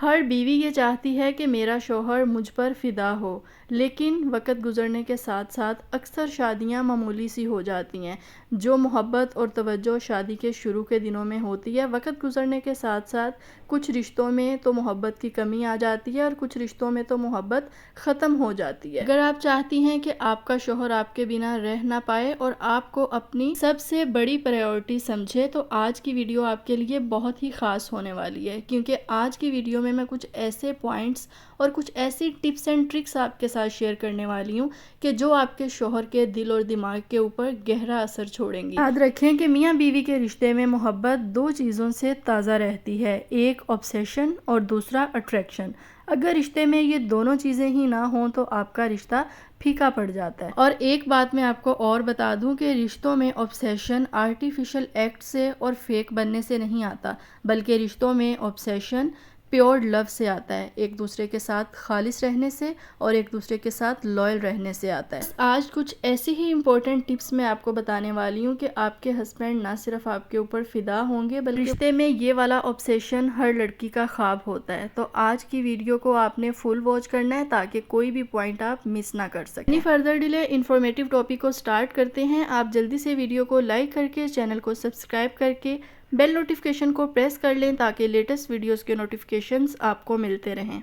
ہر بیوی یہ چاہتی ہے کہ میرا شوہر مجھ پر فدا ہو، لیکن وقت گزرنے کے ساتھ ساتھ اکثر شادیاں معمولی سی ہو جاتی ہیں۔ جو محبت اور توجہ شادی کے شروع کے دنوں میں ہوتی ہے، وقت گزرنے کے ساتھ ساتھ کچھ رشتوں میں تو محبت کی کمی آ جاتی ہے اور کچھ رشتوں میں تو محبت ختم ہو جاتی ہے۔ اگر آپ چاہتی ہیں کہ آپ کا شوہر آپ کے بنا رہ نہ پائے اور آپ کو اپنی سب سے بڑی پرائیورٹی سمجھے، تو آج کی ویڈیو آپ کے لیے بہت ہی خاص ہونے والی ہے، کیونکہ آج کی ویڈیو میں کچھ ایسے پوائنٹس اور کچھ ایسی ٹپس اینڈ ٹرکس آپ کے ساتھ شیئر کرنے والی ہوں کہ جو آپ کے شوہر کے دل اور دماغ کے اوپر گہرا اثر چھوڑیں گی۔ یاد رکھیں کہ میاں بیوی کے رشتے میں محبت دو چیزوں سے تازہ رہتی ہے، ایک obsession اور دوسرا attraction۔ اگر رشتے میں یہ دونوں چیزیں ہی نہ ہوں تو آپ کا رشتہ پھیکا پڑ جاتا ہے۔ اور ایک بات میں آپ کو اور بتا دوں کہ رشتوں میں obsession آرٹیفیشل ایکٹ سے اور فیک بننے سے نہیں آتا، بلکہ رشتوں میں obsession پیور لو سے آتا ہے، ایک دوسرے کے ساتھ خالص رہنے سے اور ایک دوسرے کے ساتھ لائل رہنے سے آتا ہے۔ آج کچھ ایسی ہی امپورٹنٹ ٹپس میں آپ کو بتانے والی ہوں کہ آپ کے ہسبینڈ نہ صرف آپ کے اوپر فدا ہوں گے، بلکہ رشتے میں یہ والا obsession ہر لڑکی کا خواب ہوتا ہے۔ تو آج کی ویڈیو کو آپ نے فل واچ کرنا ہے تاکہ کوئی بھی پوائنٹ آپ مس نہ کر سکیں۔ فردر ڈیلے انفارمیٹیو ٹاپک کو سٹارٹ کرتے ہیں۔ آپ جلدی سے ویڈیو کو لائک کر کے چینل کو سبسکرائب کر کے بیل نوٹیفیکیشن کو پریس کر لیں تاکہ لیٹسٹ ویڈیوز کے نوٹیفیکیشنز آپ کو ملتے رہیں۔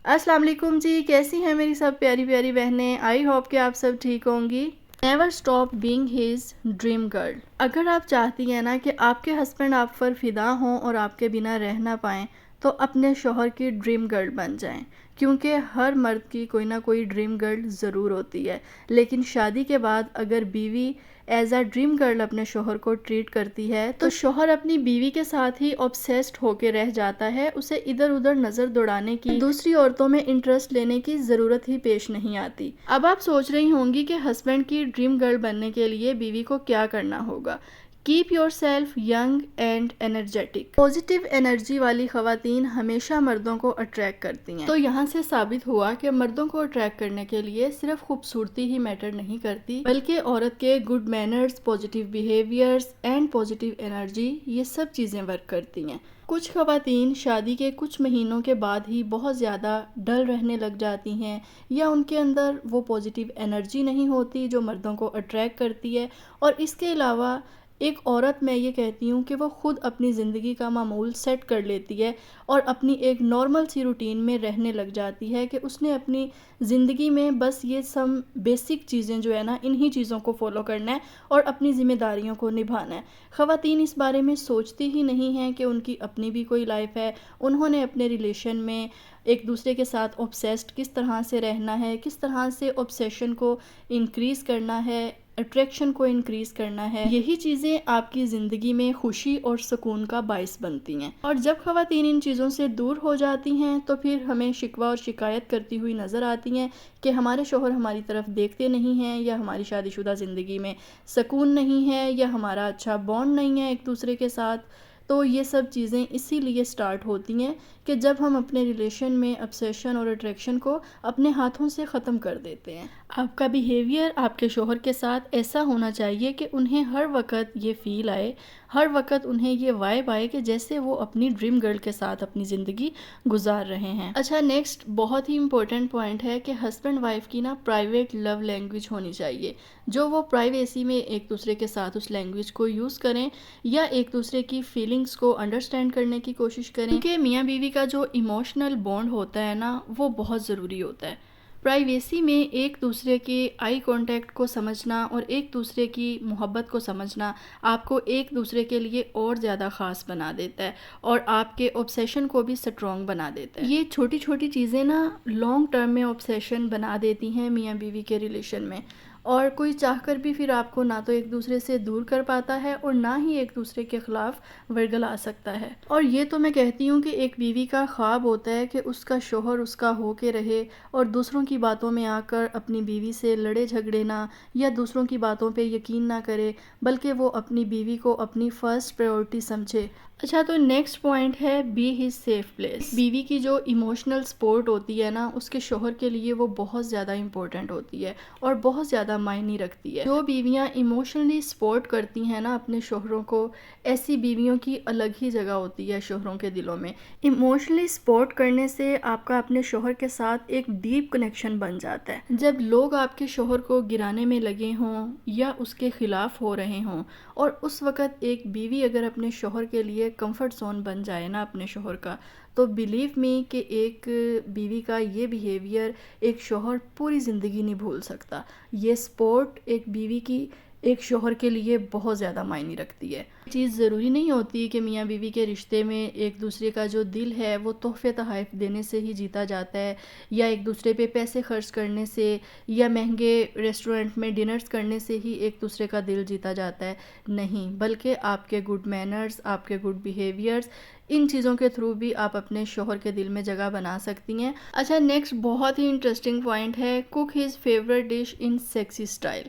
السلام علیکم جی، کیسی ہیں میری سب پیاری پیاری بہنیں؟ آئی ہوپ کہ آپ سب ٹھیک ہوں گی۔ Never stop being his dream girl. اگر آپ چاہتی ہیں نا کہ آپ کے ہسبینڈ آپ پر فدا ہوں اور آپ کے بنا رہ نہ پائیں، تو اپنے شوہر کی ڈریم گرل بن جائیں، کیونکہ ہر مرد کی کوئی نہ کوئی ڈریم گرل ضرور ہوتی ہے۔ لیکن شادی کے بعد اگر بیوی ایز اے ڈریم گرل اپنے شوہر کو ٹریٹ کرتی ہے تو شوہر اپنی بیوی کے ساتھ ہی obsessed ہو کے رہ جاتا ہے، اسے ادھر ادھر نظر دوڑانے کی، دوسری عورتوں میں انٹرسٹ لینے کی ضرورت ہی پیش نہیں آتی۔ اب آپ سوچ رہی ہوں گی کہ ہسبینڈ کی ڈریم گرل بننے کے لیے بیوی کو کیا کرنا ہوگا۔ Keep your self young and energetic. Positive energy والی خواتین ہمیشہ مردوں کو اٹریکٹ کرتی ہیں۔ تو یہاں سے ثابت ہوا کہ مردوں کو اٹریکٹ کرنے کے لیے صرف خوبصورتی ہی میٹر نہیں کرتی، بلکہ عورت کے good manners, positive behaviours and positive energy, یہ سب چیزیں ورک کرتی ہیں۔ کچھ خواتین شادی کے کچھ مہینوں کے بعد ہی بہت زیادہ ڈل رہنے لگ جاتی ہیں، یا ان کے اندر وہ پازیٹیو انرجی نہیں ہوتی جو مردوں کو اٹریکٹ کرتی ہے۔ اور اس کے علاوہ ایک عورت، میں یہ کہتی ہوں کہ وہ خود اپنی زندگی کا معمول سیٹ کر لیتی ہے اور اپنی ایک نارمل سی روٹین میں رہنے لگ جاتی ہے کہ اس نے اپنی زندگی میں بس یہ سب بیسک چیزیں جو ہے نا، انہی چیزوں کو فالو کرنا ہے اور اپنی ذمہ داریوں کو نبھانا ہے۔ خواتین اس بارے میں سوچتی ہی نہیں ہیں کہ ان کی اپنی بھی کوئی لائف ہے، انہوں نے اپنے ریلیشن میں ایک دوسرے کے ساتھ obsessed کس طرح سے رہنا ہے، کس طرح سے obsession کو انکریز کرنا ہے، اٹریکشن کو انکریز کرنا ہے۔ یہی چیزیں آپ کی زندگی میں خوشی اور سکون کا باعث بنتی ہیں۔ اور جب خواتین ان چیزوں سے دور ہو جاتی ہیں تو پھر ہمیں شکوہ اور شکایت کرتی ہوئی نظر آتی ہیں کہ ہمارے شوہر ہماری طرف دیکھتے نہیں ہیں، یا ہماری شادی شدہ زندگی میں سکون نہیں ہے، یا ہمارا اچھا بانڈ نہیں ہے ایک دوسرے کے ساتھ۔ تو یہ سب چیزیں اسی لیے سٹارٹ ہوتی ہیں کہ جب ہم اپنے ریلیشن میں obsession اور اٹریکشن کو اپنے ہاتھوں سے ختم کر دیتے ہیں۔ آپ کا بیہیویئر آپ کے شوہر کے ساتھ ایسا ہونا چاہیے کہ انہیں ہر وقت یہ فیل آئے، ہر وقت انہیں یہ وائب آئے کہ جیسے وہ اپنی ڈریم گرل کے ساتھ اپنی زندگی گزار رہے ہیں۔ اچھا، نیکسٹ بہت ہی امپورٹنٹ پوائنٹ ہے کہ ہسبینڈ وائف کی نا پرائیویٹ لو لینگویج ہونی چاہیے، جو وہ پرائیویسی میں ایک دوسرے کے ساتھ اس لینگویج کو یوز کریں یا ایک دوسرے کی فیلنگز کو انڈرسٹینڈ کرنے کی کوشش کریں، کیونکہ میاں بیوی کا جو ایموشنل بانڈ ہوتا ہے نا، وہ بہت ضروری ہوتا ہے۔ پرائیویسی میں ایک دوسرے کے آئی کانٹیکٹ کو سمجھنا اور ایک دوسرے کی محبت کو سمجھنا آپ کو ایک دوسرے کے لیے اور زیادہ خاص بنا دیتا ہے اور آپ کے obsession کو بھی سٹرونگ بنا دیتا ہے۔ یہ چھوٹی چھوٹی چیزیں نا لانگ ٹرم میں obsession بنا دیتی ہیں میاں بیوی کے ریلیشن میں، اور کوئی چاہ کر بھی پھر آپ کو نہ تو ایک دوسرے سے دور کر پاتا ہے اور نہ ہی ایک دوسرے کے خلاف ورگلا سکتا ہے۔ اور یہ تو میں کہتی ہوں کہ ایک بیوی کا خواب ہوتا ہے کہ اس کا شوہر اس کا ہو کے رہے اور دوسروں کی باتوں میں آ کر اپنی بیوی سے لڑے جھگڑے نہ، یا دوسروں کی باتوں پہ یقین نہ کرے، بلکہ وہ اپنی بیوی کو اپنی فرسٹ پرائیورٹی سمجھے، اچھا تو نیکسٹ پوائنٹ ہے بی ہز سیف پلیس. بیوی کی جو ایموشنل سپورٹ ہوتی ہے نا اس کے شوہر کے لیے وہ بہت زیادہ امپورٹنٹ ہوتی ہے اور بہت زیادہ معنی رکھتی ہے. جو بیویاں ایموشنلی سپورٹ کرتی ہیں نا اپنے شوہروں کو، ایسی بیویوں کی الگ ہی جگہ ہوتی ہے شوہروں کے دلوں میں. ایموشنلی سپورٹ کرنے سے آپ کا اپنے شوہر کے ساتھ ایک ڈیپ کنیکشن بن جاتا ہے. جب لوگ آپ کے شوہر کو گرانے میں لگے ہوں یا اس کے خلاف ہو رہے ہوں، اور اس وقت ایک بیوی اگر اپنے شوہر کے لیے کمفرٹ زون بن جائے نا اپنے شوہر کا، تو بلیو می کہ ایک بیوی کا یہ بیہیویئر ایک شوہر پوری زندگی نہیں بھول سکتا. یہ سپورٹ ایک بیوی کی ایک شوہر کے لیے بہت زیادہ معنی رکھتی ہے. چیز ضروری نہیں ہوتی کہ میاں بیوی کے رشتے میں ایک دوسرے کا جو دل ہے وہ تحفے تحائف دینے سے ہی جیتا جاتا ہے، یا ایک دوسرے پہ پیسے خرچ کرنے سے یا مہنگے ریسٹورنٹ میں ڈنرز کرنے سے ہی ایک دوسرے کا دل جیتا جاتا ہے. نہیں، بلکہ آپ کے گڈ مینرز، آپ کے گڈ بیہیویئرز، ان چیزوں کے تھرو بھی آپ اپنے شوہر کے دل میں جگہ بنا سکتی ہیں. اچھا نیکسٹ بہت ہی انٹرسٹنگ پوائنٹ ہے کوک ہز فیوریٹ ڈش ان سیکسی اسٹائل.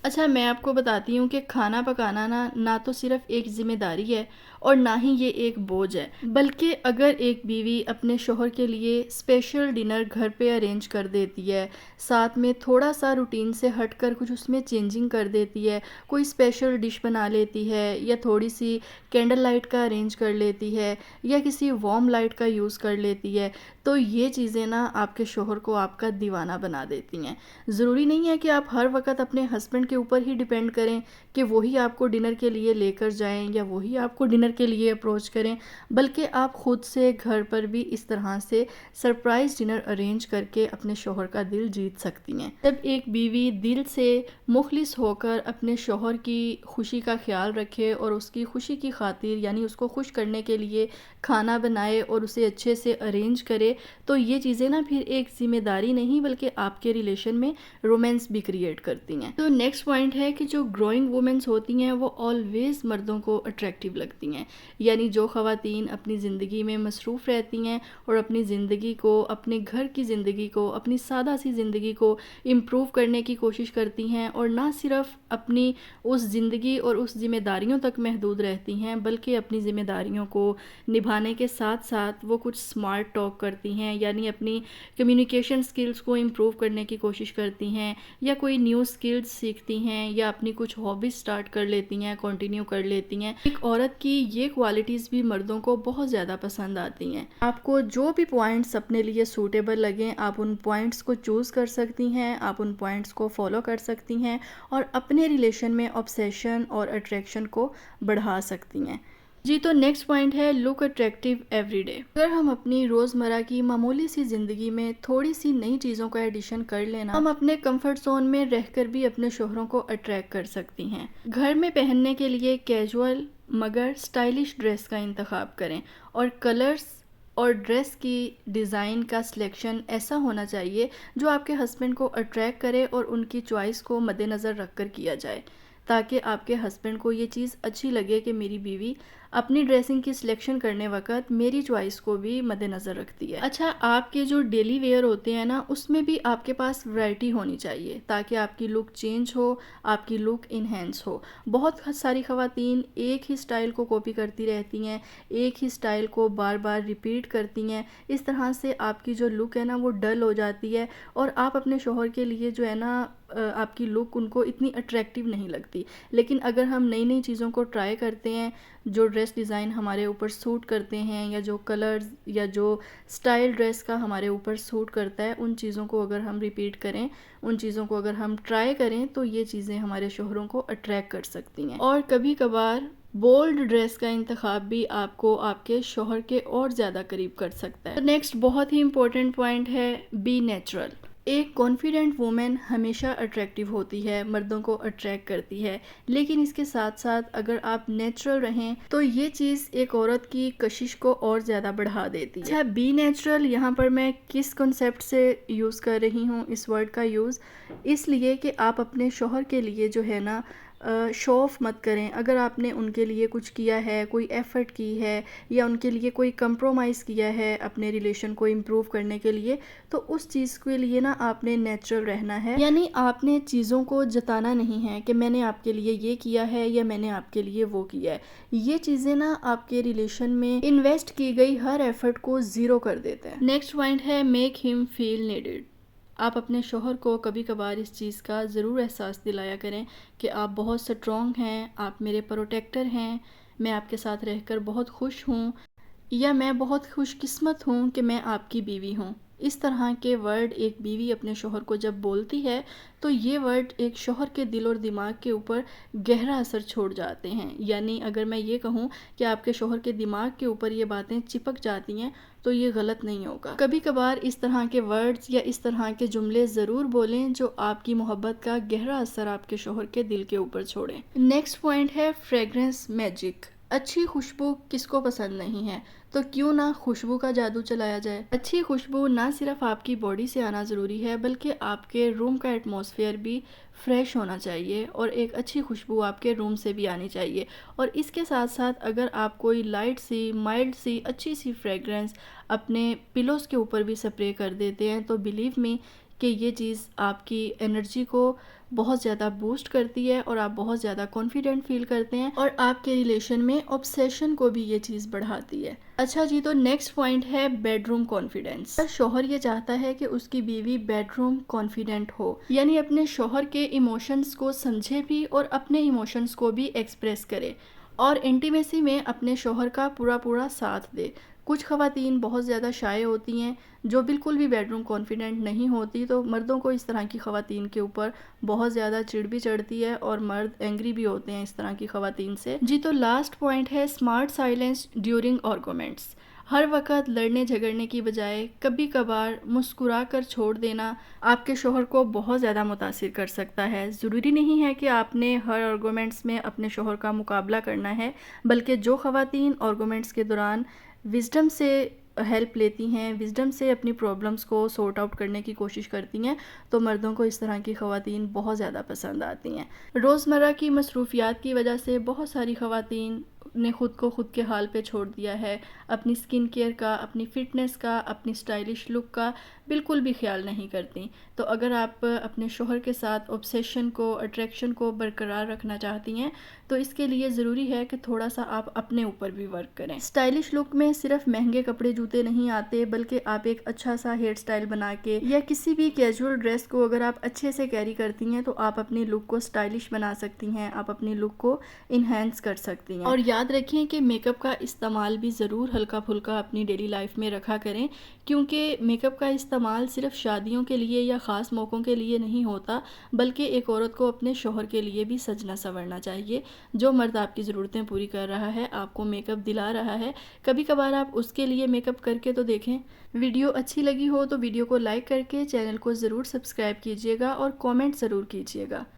اچھا میں آپ کو بتاتی ہوں کہ کھانا پکانا نہ تو صرف ایک ذمہ داری ہے اور نہ ہی یہ ایک بوجھ ہے، بلکہ اگر ایک بیوی اپنے شوہر کے لیے اسپیشل ڈنر گھر پہ ارینج کر دیتی ہے، ساتھ میں تھوڑا سا روٹین سے ہٹ کر کچھ اس میں چینجنگ کر دیتی ہے، کوئی اسپیشل ڈش بنا لیتی ہے یا تھوڑی سی کینڈل لائٹ کا ارینج کر لیتی ہے یا کسی وارم لائٹ کا یوز کر لیتی ہے، تو یہ چیزیں نا آپ کے شوہر کو آپ کا دیوانہ بنا دیتی ہیں. ضروری نہیں ہے کہ آپ ہر وقت اپنے ہسبینڈ کے اوپر ہی ڈیپینڈ کریں کہ وہی آپ کو ڈنر کے لیے لے کر جائیں یا وہی آپ کو ڈنر کے لیے اپروچ کریں، بلکہ آپ خود سے گھر پر بھی اس طرح سے سرپرائز ڈنر ارینج کر کے اپنے شوہر کا دل جیت سکتی ہیں. جب ایک بیوی دل سے مخلص ہو کر اپنے شوہر کی خوشی کا خیال رکھے اور اس کی خوشی کی خاطر یعنی اس کو خوش کرنے کے لیے کھانا بنائے اور اسے اچھے سے ارینج کرے، تو یہ چیزیں نا پھر ایک ذمہ داری نہیں بلکہ آپ کے ریلیشن میں رومانس بھی کریٹ کرتی ہیں. تو نیکسٹ پوائنٹ ہے کہ جو گروئنگ وومنس ہوتی ہیں وہ آلویز مردوں کو اٹریکٹیو لگتی ہیں. یعنی جو خواتین اپنی زندگی میں مصروف رہتی ہیں اور اپنی زندگی کو، اپنے گھر کی زندگی کو، اپنی سادہ سی زندگی کو امپروو کرنے کی کوشش کرتی ہیں اور نہ صرف اپنی اس زندگی اور اس ذمہ داریوں تک محدود رہتی ہیں بلکہ اپنی ذمہ داریوں کو نبھانے کے ساتھ ساتھ وہ کچھ اسمارٹ ٹاک کرتی ہیں، یعنی اپنی کمیونیکیشن سکلز کو امپروو کرنے کی کوشش کرتی ہیں یا کوئی نیو سکلز سیکھتی ہیں یا اپنی کچھ ہابیز سٹارٹ کر لیتی ہیں، کنٹینیو کر لیتی ہیں. ایک عورت کی یہ کوالٹیز بھی مردوں کو بہت زیادہ پسند آتی ہیں. آپ کو جو بھی پوائنٹس اپنے لیے سوٹیبل لگیں آپ ان پوائنٹس کو چوز کر سکتی ہیں، آپ ان پوائنٹس کو فالو کر سکتی ہیں اور اپنے ریلیشن میں آبسیشن اور اٹریکشن کو بڑھا سکتی ہیں. جی تو نیکسٹ پوائنٹ ہے لک اٹریکٹیو ایوری ڈے. اگر ہم اپنی روزمرہ کی معمولی سی زندگی میں تھوڑی سی نئی چیزوں کا ایڈیشن کر لینا، ہم اپنے کمفرٹ زون میں رہ کر بھی اپنے شوہروں کو اٹریکٹ کر سکتی ہیں. گھر میں پہننے کے لیے کیجول مگر اسٹائلش ڈریس کا انتخاب کریں اور کلرز اور ڈریس کی ڈیزائن کا سلیکشن ایسا ہونا چاہیے جو آپ کے ہسبینڈ کو اٹریکٹ کرے اور ان کی چوائس کو مد نظر رکھ کر کیا جائے، تاکہ آپ کے ہسبینڈ کو یہ چیز اچھی لگے کہ میری بیوی اپنی ڈریسنگ کی سلیکشن کرنے وقت میری چوائس کو بھی مد نظر رکھتی ہے. اچھا آپ کے جو ڈیلی ویئر ہوتے ہیں نا اس میں بھی آپ کے پاس ورائٹی ہونی چاہیے تاکہ آپ کی لک چینج ہو، آپ کی لک انہینس ہو. بہت ساری خواتین ایک ہی سٹائل کو کاپی کرتی رہتی ہیں، ایک ہی سٹائل کو بار بار ریپیٹ کرتی ہیں. اس طرح سے آپ کی جو لک ہے نا وہ ڈل ہو جاتی ہے اور آپ اپنے شوہر کے لیے جو ہے نا آپ کی لک ان کو اتنی اٹریکٹیو نہیں لگتی. لیکن اگر ہم نئی نئی چیزوں کو ٹرائی کرتے ہیں، جو ڈریس ڈیزائن ہمارے اوپر سوٹ کرتے ہیں یا جو کلرز یا جو سٹائل ڈریس کا ہمارے اوپر سوٹ کرتا ہے، ان چیزوں کو اگر ہم ریپیٹ کریں، ان چیزوں کو اگر ہم ٹرائی کریں تو یہ چیزیں ہمارے شوہروں کو اٹریکٹ کر سکتی ہیں. اور کبھی کبھار بولڈ ڈریس کا انتخاب بھی آپ کو آپ کے شوہر کے اور زیادہ قریب کر سکتا ہے. نیکسٹ بہت ہی امپورٹنٹ پوائنٹ ہے بی نیچرل. ایک کانفیڈنٹ وومن ہمیشہ اٹریکٹیو ہوتی ہے، مردوں کو اٹریکٹ کرتی ہے، لیکن اس کے ساتھ ساتھ اگر آپ نیچرل رہیں تو یہ چیز ایک عورت کی کشش کو اور زیادہ بڑھا دیتی ہے. اچھا بی نیچرل یہاں پر میں کس کنسیپٹ سے یوز کر رہی ہوں اس ورڈ کا یوز؟ اس لیے کہ آپ اپنے شوہر کے لیے جو ہے نا شو آف مت کریں. اگر آپ نے ان کے لیے کچھ کیا ہے، کوئی ایفرٹ کی ہے یا ان کے لیے کوئی کمپرومائز کیا ہے اپنے ریلیشن کو امپروو کرنے کے لیے، تو اس چیز کے لیے نا آپ نے نیچرل رہنا ہے. یعنی آپ نے چیزوں کو جتانا نہیں ہے کہ میں نے آپ کے لیے یہ کیا ہے یا میں نے آپ کے لیے وہ کیا ہے. یہ چیزیں نا آپ کے ریلیشن میں انویسٹ کی گئی ہر ایفرٹ کو زیرو کر دیتے ہیں. نیکسٹ پوائنٹ ہے میک ہم فیل نیڈڈ. آپ اپنے شوہر کو کبھی کبھار اس چیز کا ضرور احساس دلایا کریں کہ آپ بہت سٹرونگ ہیں، آپ میرے پروٹیکٹر ہیں، میں آپ کے ساتھ رہ کر بہت خوش ہوں، یا میں بہت خوش قسمت ہوں کہ میں آپ کی بیوی ہوں. اس طرح کے ورڈ ایک بیوی اپنے شوہر کو جب بولتی ہے تو یہ ورڈ ایک شوہر کے دل اور دماغ کے اوپر گہرا اثر چھوڑ جاتے ہیں. یعنی اگر میں یہ کہوں کہ آپ کے شوہر کے دماغ کے اوپر یہ باتیں چپک جاتی ہیں تو یہ غلط نہیں ہوگا. کبھی کبھار اس طرح کے ورڈز یا اس طرح کے جملے ضرور بولیں جو آپ کی محبت کا گہرا اثر آپ کے شوہر کے دل کے اوپر چھوڑیں. نیکسٹ پوائنٹ ہے فریگرنس میجک. اچھی خوشبو کس کو پسند نہیں ہے، تو کیوں نہ خوشبو کا جادو چلایا جائے. اچھی خوشبو نہ صرف آپ کی باڈی سے آنا ضروری ہے بلکہ آپ کے روم کا ایٹماسفیئر بھی فریش ہونا چاہیے، اور ایک اچھی خوشبو آپ کے روم سے بھی آنی چاہیے. اور اس کے ساتھ ساتھ اگر آپ کوئی لائٹ سی، مائلڈ سی، اچھی سی فریگرنس اپنے پلوز کے اوپر بھی سپرے کر دیتے ہیں تو بلیو می کہ یہ چیز آپ کی انرجی کو بہت زیادہ بوسٹ کرتی ہے اور آپ بہت زیادہ کانفیڈنٹ فیل کرتے ہیں، اور آپ کے ریلیشن میں obsession کو بھی یہ چیز بڑھاتی ہے. اچھا جی، تو نیکسٹ پوائنٹ ہے بیڈ روم کانفیڈنس. شوہر یہ چاہتا ہے کہ اس کی بیوی بیڈ روم کانفیڈنٹ ہو، یعنی اپنے شوہر کے ایموشنز کو سمجھے بھی اور اپنے ایموشنز کو بھی ایکسپریس کرے، اور انٹیمیسی میں اپنے شوہر کا پورا ساتھ دے. کچھ خواتین بہت زیادہ شائع ہوتی ہیں جو بالکل بھی بیڈ روم کانفیڈنٹ نہیں ہوتی، تو مردوں کو اس طرح کی خواتین کے اوپر بہت زیادہ چڑ بھی چڑھتی ہے اور مرد اینگری بھی ہوتے ہیں اس طرح کی خواتین سے. جی، تو لاسٹ پوائنٹ ہے اسمارٹ سائلنس ڈیورنگ آرگومنٹس. ہر وقت لڑنے جھگڑنے کی بجائے کبھی کبھار مسکرا کر چھوڑ دینا آپ کے شوہر کو بہت زیادہ متاثر کر سکتا ہے. ضروری نہیں ہے کہ آپ نے ہر آرگومنٹس میں اپنے شوہر کا مقابلہ کرنا ہے، بلکہ جو خواتین آرگومنٹس کے دوران وزڈم سے ہیلپ لیتی ہیں، وزڈم سے اپنی پرابلمس کو سورٹ آؤٹ کرنے کی کوشش کرتی ہیں، تو مردوں کو اس طرح کی خواتین بہت زیادہ پسند آتی ہیں. روزمرہ کی مصروفیات کی وجہ سے بہت ساری خواتین نے خود کو خود کے حال پہ چھوڑ دیا ہے. اپنی سکن کیئر کا، اپنی فٹنس کا، اپنی اسٹائلش لک کا بالکل بھی خیال نہیں کرتی. تو اگر آپ اپنے شوہر کے ساتھ obsession کو، اٹریکشن کو برقرار رکھنا چاہتی ہیں تو اس کے لیے ضروری ہے کہ تھوڑا سا آپ اپنے اوپر بھی ورک کریں. اسٹائلش لک میں صرف مہنگے کپڑے جوتے نہیں آتے، بلکہ آپ ایک اچھا سا ہیئر اسٹائل بنا کے یا کسی بھی کیجول ڈریس کو اگر آپ اچھے سے کیری کرتی ہیں تو آپ اپنی لک کو اسٹائلش بنا سکتی ہیں، آپ اپنی لک کو انہینس کر سکتی ہیں. اور یاد رکھیں کہ میک اپ کا استعمال بھی ضرور ہلکا پھلکا اپنی ڈیلی لائف میں رکھا کریں، کیونکہ میک اپ کا استعمال صرف شادیوں کے لیے یا خاص موقعوں کے لیے نہیں ہوتا، بلکہ ایک عورت کو اپنے شوہر کے لیے بھی سجنا سنورنا چاہیے. جو مرد آپ کی ضرورتیں پوری کر رہا ہے، آپ کو میک اپ دلا رہا ہے، کبھی کبھار آپ اس کے لیے میک اپ کر کے تو دیکھیں. ویڈیو اچھی لگی ہو تو ویڈیو کو لائک کر کے چینل کو ضرور سبسکرائب کیجیے گا اور کامنٹ ضرور کیجیے گا.